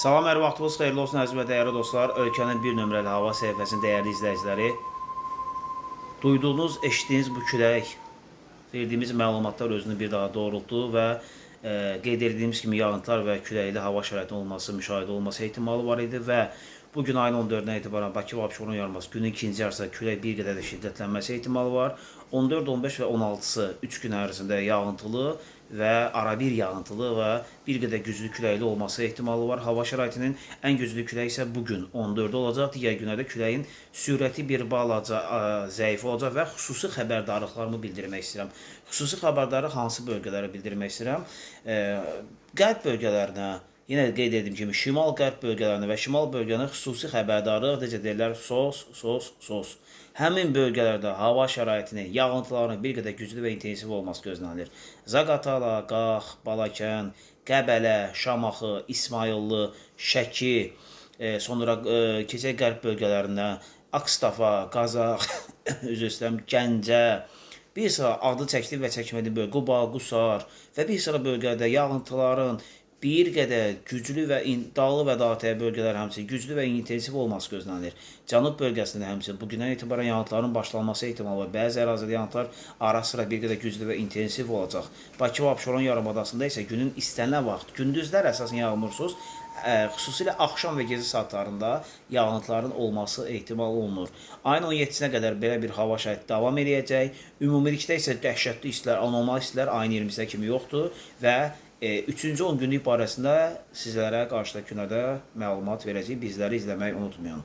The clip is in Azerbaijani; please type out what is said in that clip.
Salam, hər vaxtınız xeyirli olsun əziz və dəyərli dostlar. Ölkənin bir nömrəli hava səhifəsinin dəyərli izləyiciləri. Duyduğunuz, eşitdiyiniz bu külək verdiyimiz məlumatlar özünü bir daha doğrultdu və qeyd edildiyimiz kimi yağıntılar və küləkli hava şəraitinin olması, müşahidə olması ehtimalı var idi və bu gün ayın 14-dən etibarən Bakı və Abşeron yarımadası günün ikinci yarısında külək bir qədər də şiddətlənməsi ehtimalı var. 14, 15 və 16-sı 3 gün ərzində yağıntılı və arabir yağıntılı və bir qədər güclü küləkli olması ehtimalı var. Hava şəraitinin ən güclü külək isə bugün 14 olacaq. Digər günlərdə küləyin sürəti bir balaca zəif olacaq və xüsusi xəbərdarlıqlarımı bildirmək istəyirəm. Xüsusi xəbərdarlıq hansı bölgələrə bildirmək istəyirəm? Qərb bölgələrinə, yenə də qeyd etdiyim kimi şimal-qərb bölgələrinə və şimal bölgələrinə xüsusi xəbərdarlıq, necə deyirlər, sos. Həmin bölgələrdə hava şəraitinin, yağıntıların bir qədər güclü və intensiv olması gözlənilir. Zaqatala, Qax, Balakən, Qəbələ, Şamaxı, İsmayıllı, Şəki, sonra keçək qərb bölgələrinə, Akstafa, Qazax, üzr istəyirəm, Gəncə, bir sıra adı çəkili və çəkmədiyi bölgə, Quba, Qusar və bir sıra bölgələrdə yağıntıların bir qədər güclü və dağlı və dağətəyi bölgələr həmçinin güclü və intensiv olması gözlənilir. Cənub bölgəsində həmçinin bugündən etibarən yağıntıların başlanması ehtimalı var. Bəzi ərazidə yağıntılar ara sıra bir qədər güclü və intensiv olacaq. Bakı və Abşeron yarımadasında isə günün istənilən vaxt, gündüzlər əsasən yağmursuz, xüsusilə axşam və gecə saatlarında yağıntıların olması ehtimal olunur. Ayın 17-sinə qədər belə bir hava şəraiti davam edəcək. Ümumilikdə isə dəhşətli istilər, anormal istilər ayın 20-sinə kimi yoxdur və 3-cü 10 günlük barəsində sizlərə qarşıdakı günlərdə məlumat verəcəyik. Bizləri izləməyi unutmayın.